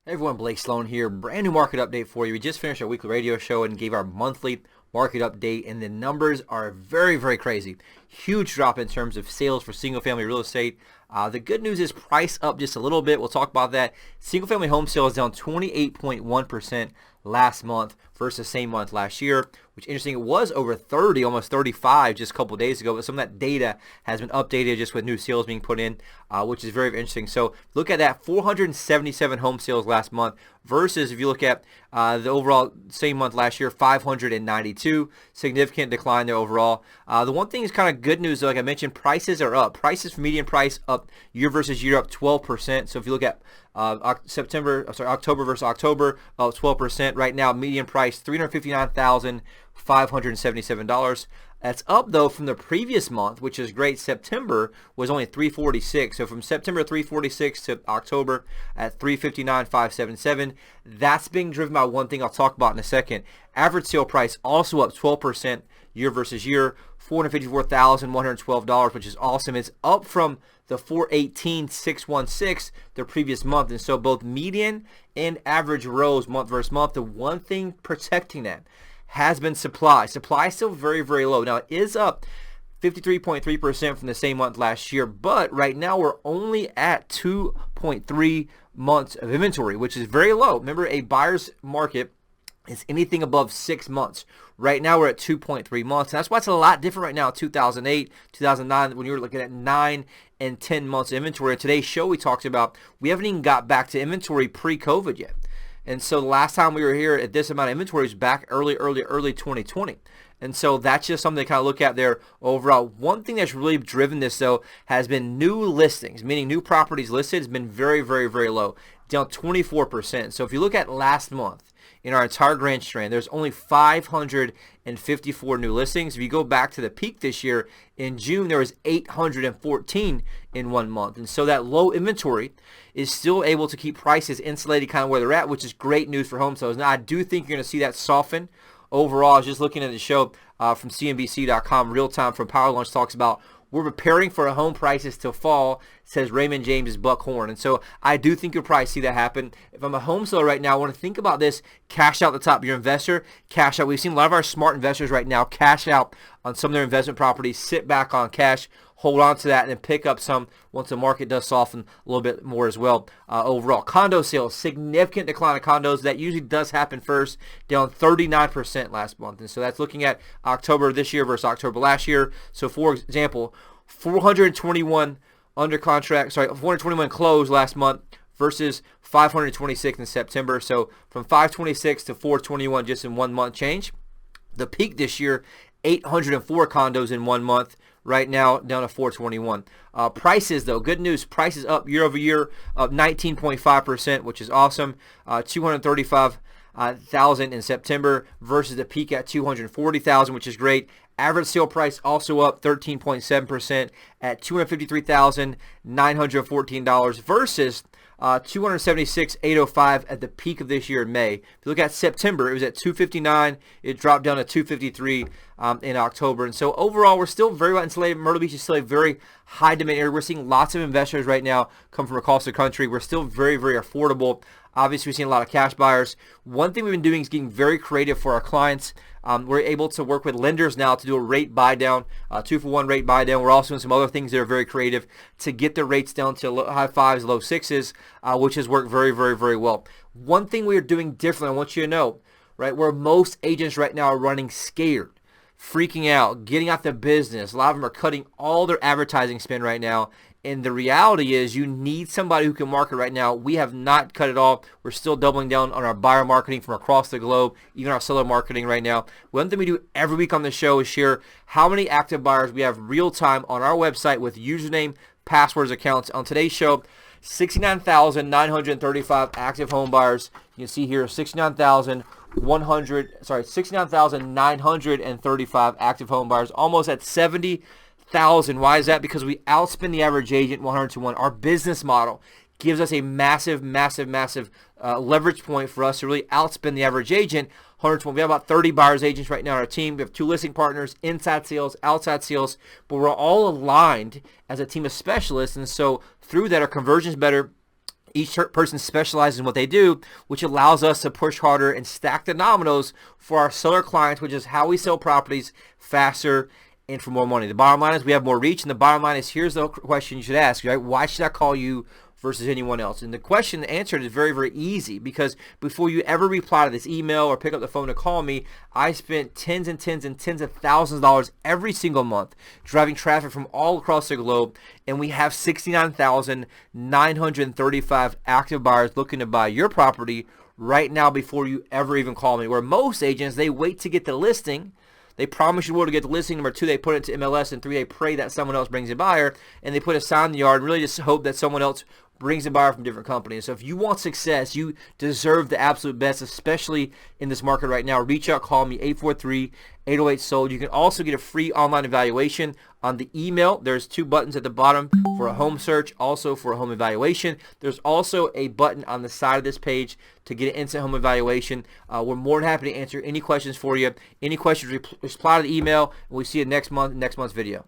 Hey everyone, Blake Sloan here. Brand new market update for you. We just finished our weekly radio show and gave our monthly market update, and the numbers are very, very crazy. Huge drop in terms of sales for single-family real estate. The good news is price up just a little bit. We'll talk about that. Single-family home sales down 28.1% last month versus same month last year, which interesting, it was over 30, almost 35 just a couple days ago, but some of that data has been updated just with new sales being put in, which is very interesting. So look at that, 477 home sales last month versus if you look at the overall same month last year, 592, significant decline there overall. The one thing is kind of good news, though, like I mentioned, prices are up. Prices for median price up year versus year, up 12%. So if you look at October versus October, up 12%. Right now, median price $359,577. That's up though from the previous month, which is great. September was only $346. So from September $346 to October at $359,577. That's being driven by one thing I'll talk about in a second. Average sale price also up 12% year versus year, $454,112, which is awesome. It's up from the $418,616 the previous month. And so both median and average rose month versus month. The one thing protecting that has been supply. Supply is still very, very low. Now, it is up 53.3% from the same month last year, but right now we're only at 2.3 months of inventory, which is very low. Remember, a buyer's market is anything above 6 months. Right now we're at 2.3 months. And that's why it's a lot different right now. 2008, 2009, when you were looking at 9 and 10 months of inventory. In today's show, we talked about we haven't even got back to inventory pre-COVID yet. And so the last time we were here at this amount of inventory was back early 2020. And so that's just something to kind of look at there overall. One thing that's really driven this, though, has been new listings, meaning new properties listed has been very, very, very low, down 24%. So if you look at last month, in our entire Grand Strand, there's only 554 new listings. If you go back to the peak this year, in June, there was 814 in 1 month. And so that low inventory is still able to keep prices insulated kind of where they're at, which is great news for home sales. Now, I do think you're going to see that soften overall. I was just looking at the show from CNBC.com, Real Time from Power Lunch talks about we're preparing for home prices to fall, says Raymond James' Buckhorn. And so I do think you'll probably see that happen. If I'm a home seller right now, I want to think about this, cash out the top. Your investor, cash out. We've seen a lot of our smart investors right now cash out on some of their investment properties, sit back on cash, hold on to that, and then pick up some once the market does soften a little bit more as well. Overall, condo sales, significant decline of condos. That usually does happen first, down 39% last month. And so that's looking at October this year versus October last year. So for example, 421 closed last month versus 526 in September. So from 526 to 421 just in 1 month change. The peak this year, 804 condos in 1 month. Right now, down to 421. Prices, though, good news. Prices up year over year, up 19.5%, which is awesome. 235,000 in September versus the peak at 240,000, which is great. Average sale price also up 13.7% at $253,914 versus $276,805 at the peak of this year in May. If you look at September, it was at $259. It dropped down to $253 in October. And so overall, we're still very well insulated. Myrtle Beach is still a very high demand area. We're seeing lots of investors right now come from across the country. We're still very, very affordable. Obviously, we've seen a lot of cash buyers. One thing we've been doing is getting very creative for our clients. We're able to work with lenders now to do a rate buy down, 2-for-1 rate buy down. We're also doing some other things that are very creative to get the rates down to high fives, low sixes, which has worked very, very, very well. One thing we are doing differently, I want you to know, right, where most agents right now are running scared, freaking out, getting out the business. A lot of them are cutting all their advertising spend right now. And the reality is you need somebody who can market right now. We have not cut it all. We're still doubling down on our buyer marketing from across the globe, even our seller marketing right now. One thing we do every week on the show is share how many active buyers we have real time on our website with username, passwords, accounts. On today's show, 69,935 active home buyers. You can see here 69,935 active home buyers, almost at 70,000. Why is that? Because we outspend the average agent 100 to 1. Our business model gives us a massive leverage point for us to really outspend the average agent 100 to 1. We have about 30 buyers agents right now on our team. We have 2 listing partners, inside sales, outside sales, but we're all aligned as a team of specialists. And so through that, our conversion is better. Each person specializes in what they do, which allows us to push harder and stack the nominals for our seller clients, which is how we sell properties faster and for more money. The bottom line is we have more reach, and the bottom line is here's the question you should ask, right? Why should I call you versus anyone else? And the question answered is very, very easy, because before you ever reply to this email or pick up the phone to call me, I spent tens and tens and tens of thousands of dollars every single month driving traffic from all across the globe, and we have 69,935 active buyers looking to buy your property right now before you ever even call me. Where most agents, they wait to get the listing. They promise you will to get the listing. Number 2, they put it to MLS. And 3, they pray that someone else brings a buyer. And they put a sign in the yard and really just hope that someone else brings a buyer from different companies. So if you want success, you deserve the absolute best, especially in this market right now. Reach out, call me, 843-808-SOLD. You can also get a free online evaluation on the email. There's 2 buttons at the bottom for a home search, also for a home evaluation. There's also a button on the side of this page to get an instant home evaluation. We're more than happy to answer any questions for you. Any questions, reply to the email, and we'll see you next month's video.